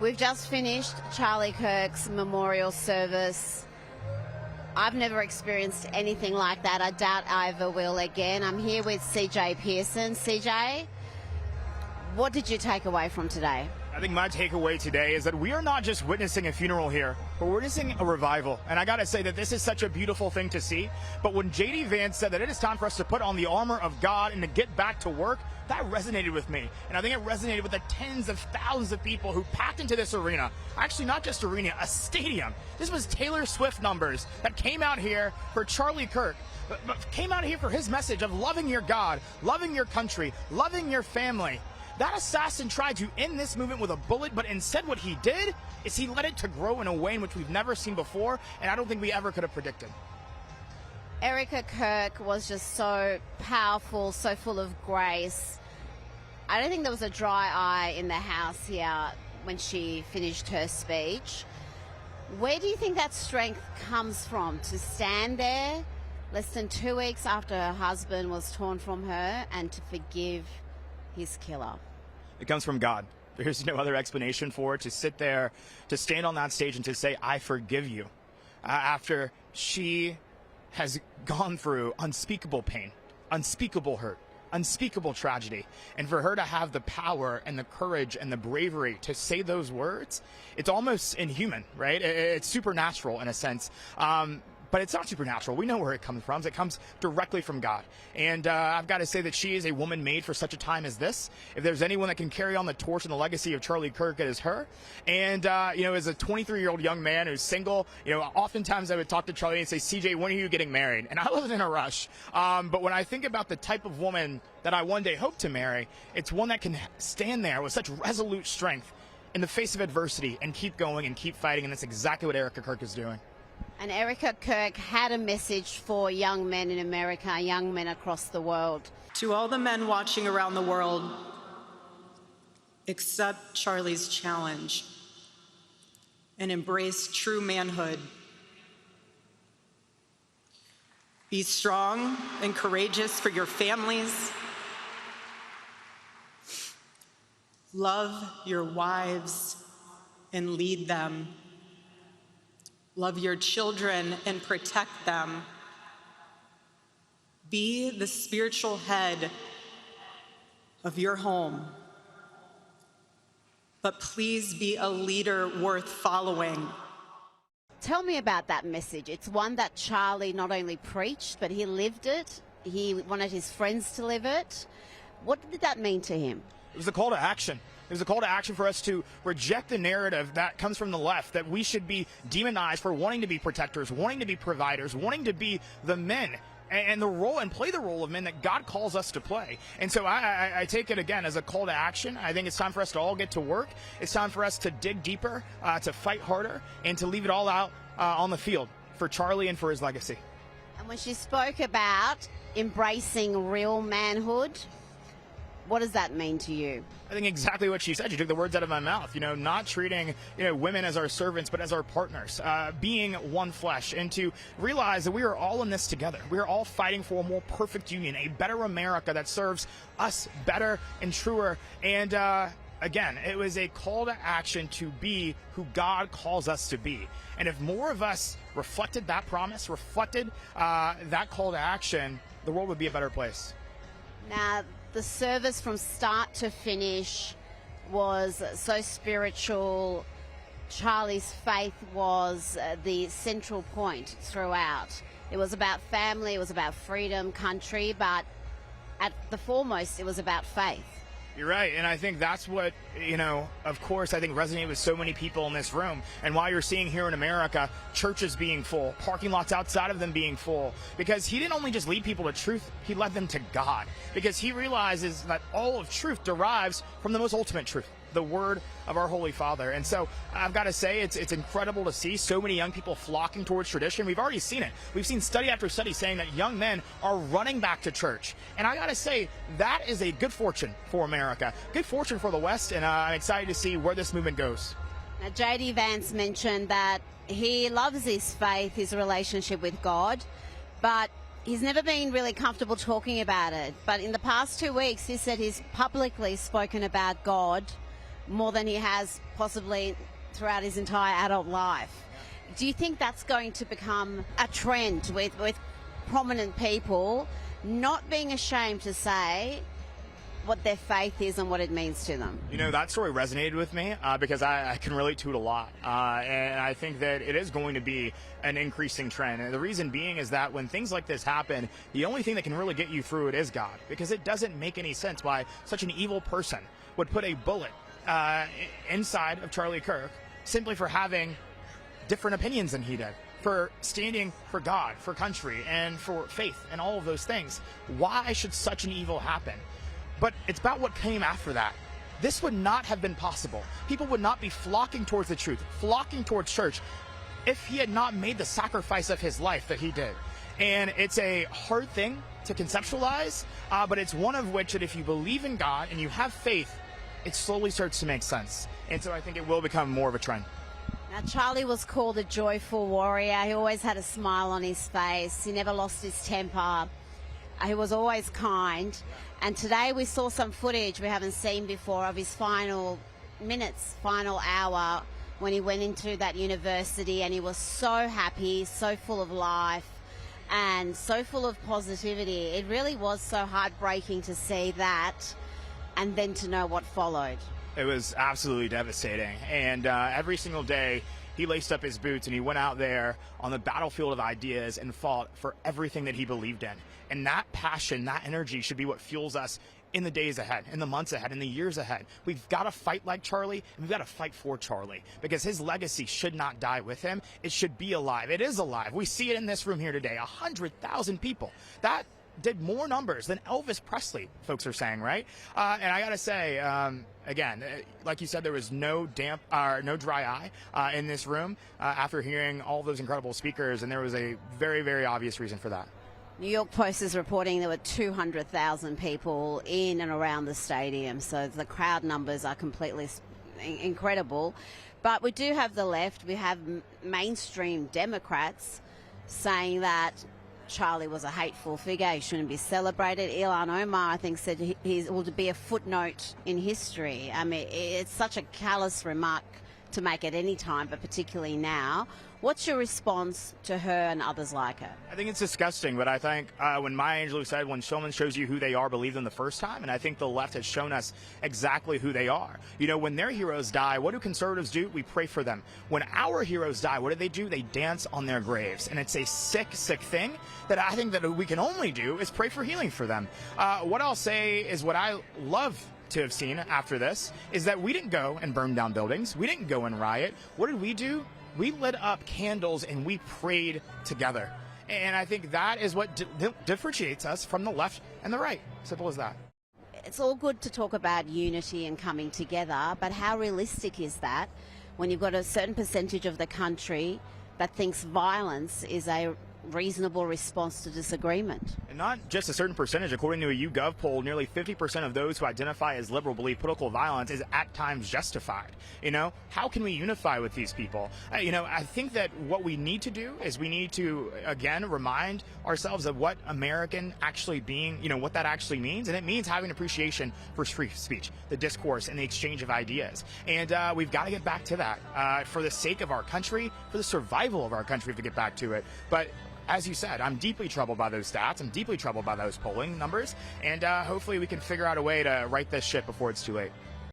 We've just finished Charlie Kirk's memorial service. I've never experienced anything like that. I doubt I ever will again. I'm here with CJ Pearson. CJ, what did you take away from today? I think my takeaway today is that we are not just witnessing a funeral here, but we're witnessing a revival. And I got to say that this is such a beautiful thing to see. But when J.D. Vance said that it is time for us to put on the armor of God and to get back to work, that resonated with me. And I think it resonated with the tens of thousands of people who packed into this arena. Actually, not just arena, a stadium. This was Taylor Swift numbers that came out here for Charlie Kirk, but came out here for his message of loving your God, loving your country, loving your family. That assassin tried to end this movement with a bullet, but instead what he did is he let it to grow in a way in which we've never seen before, and I don't think we ever could have predicted. Rita Kirk was just so powerful, so full of grace. I don't think there was a dry eye in the house here when she finished her speech. Where do you think that strength comes from, to stand there less than 2 weeks after her husband was torn from her and to forgive his killer? It comes from God. There's no other explanation for it. To sit there, to stand on that stage and to say, I forgive you, after she has gone through unspeakable pain, unspeakable hurt, unspeakable tragedy. And for her to have the power and the courage and the bravery to say those words, it's almost inhuman, right? It's supernatural in a sense. But it's not supernatural. We know where it comes from. It comes directly from God. And I've got to say that she is a woman made for such a time as this. If there's anyone that can carry on the torch and the legacy of Charlie Kirk, it is her. And, as a 23-year-old young man who's single, oftentimes I would talk to Charlie and say, CJ, when are you getting married? And I wasn't in a rush. But when I think about the type of woman that I one day hope to marry, it's one that can stand there with such resolute strength in the face of adversity and keep going and keep fighting. And that's exactly what Rita Kirk is doing. And Rita Kirk had a message for young men in America, young men across the world. To all the men watching around the world, accept Charlie's challenge and embrace true manhood. Be strong and courageous for your families. Love your wives and lead them. Love your children and protect them. Be the spiritual head of your home. But please be a leader worth following. Tell me about that message. It's one that Charlie not only preached, but he lived it. He wanted his friends to live it. What did that mean to him? It was a call to action. It was a call to action for us to reject the narrative that comes from the left, that we should be demonized for wanting to be protectors, wanting to be providers, wanting to be the men and the role and play the role of men that God calls us to play. And so I take it again as a call to action. I think it's time for us to all get to work. It's time for us to dig deeper, to fight harder, and to leave it all out on the field for Charlie and for his legacy. And when she spoke about embracing real manhood, what does that mean to you? I think exactly what she said. She took the words out of my mouth. Not treating women as our servants, but as our partners, being one flesh, and to realize that we are all in this together. We are all fighting for a more perfect union, a better America that serves us better and truer. And again, it was a call to action to be who God calls us to be. And if more of us reflected that promise, reflected that call to action, the world would be a better place. Now, the service from start to finish was so spiritual. Charlie's faith was the central point throughout. It was about family, it was about freedom, country, but at the foremost, it was about faith. You're right, and I think that's what, of course, I think resonated with so many people in this room. And why you're seeing here in America, churches being full, parking lots outside of them being full. Because he didn't only just lead people to truth, he led them to God. Because he realizes that all of truth derives from the most ultimate truth, the word of our Holy Father. And so I've got to say, it's incredible to see so many young people flocking towards tradition. We've already seen it. We've seen study after study saying that young men are running back to church. And I got to say, that is a good fortune for America, good fortune for the West, and I'm excited to see where this movement goes. Now, J.D. Vance mentioned that he loves his faith, his relationship with God, but he's never been really comfortable talking about it. But in the past 2 weeks, he said he's publicly spoken about God more than he has possibly throughout his entire adult life. Do you think that's going to become a trend with prominent people not being ashamed to say what their faith is and what it means to them? You know, that story resonated with me because I can relate to it a lot. And I think that it is going to be an increasing trend. And the reason being is that when things like this happen, the only thing that can really get you through it is God. Because it doesn't make any sense why such an evil person would put a bullet inside of Charlie Kirk simply for having different opinions than he did, for standing for God, for country, and for faith, and all of those things. Why should such an evil happen? But it's about what came after that. This would not have been possible. People would not be flocking towards the truth, flocking towards church, if he had not made the sacrifice of his life that he did. And it's a hard thing to conceptualize, but it's one of which that if you believe in God and you have faith, it slowly starts to make sense. And so I think it will become more of a trend. Now, Charlie was called a joyful warrior. He always had a smile on his face. He never lost his temper. He was always kind. And today we saw some footage we haven't seen before of his final minutes, final hour, when he went into that university, and he was so happy, so full of life, and so full of positivity. It really was so heartbreaking to see that and then to know what followed. It was absolutely devastating. And every single day, he laced up his boots and he went out there on the battlefield of ideas and fought for everything that he believed in. And that passion, that energy should be what fuels us in the days ahead, in the months ahead, in the years ahead. We've got to fight like Charlie, and we've got to fight for Charlie, because his legacy should not die with him. It should be alive. It is alive. We see it in this room here today, 100,000 people. That did more numbers than Elvis Presley, folks are saying, right? And I got to say, again, like you said, there was no dry eye in this room after hearing all those incredible speakers, and there was a very, very obvious reason for that. New York Post is reporting there were 200,000 people in and around the stadium, so the crowd numbers are completely incredible. But we do have the left. We have mainstream Democrats saying that Charlie was a hateful figure. He shouldn't be celebrated. Ilhan Omar, I think, said he will be a footnote in history. I mean, it's such a callous remark to make at any time, but particularly now. What's your response to her and others like her? I think it's disgusting, but I think when Maya Angelou said, when someone shows you who they are, believe them the first time, and I think the left has shown us exactly who they are. You know, when their heroes die, what do conservatives do? We pray for them. When our heroes die, what do? They dance on their graves, and it's a sick, sick thing that I think that we can only do is pray for healing for them. What I'll say is what I love to have seen after this is that we didn't go and burn down buildings. We didn't go and riot. What did we do? We lit up candles and we prayed together. And I think that is what differentiates us from the left and the right. Simple as that. It's all good to talk about unity and coming together, but how realistic is that when you've got a certain percentage of the country that thinks violence is a reasonable response to disagreement? And not just a certain percentage. According to a YouGov poll, nearly 50% of those who identify as liberal believe political violence is at times justified. You know, how can we unify with these people? I think that what we need to do is we need to, again, remind ourselves of what American actually being, what that actually means. And it means having appreciation for free speech, the discourse, and the exchange of ideas. And we've got to get back to that for the sake of our country, for the survival of our country, to get back to it. But as you said, I'm deeply troubled by those stats. I'm deeply troubled by those polling numbers. And hopefully we can figure out a way to right this ship before it's too late.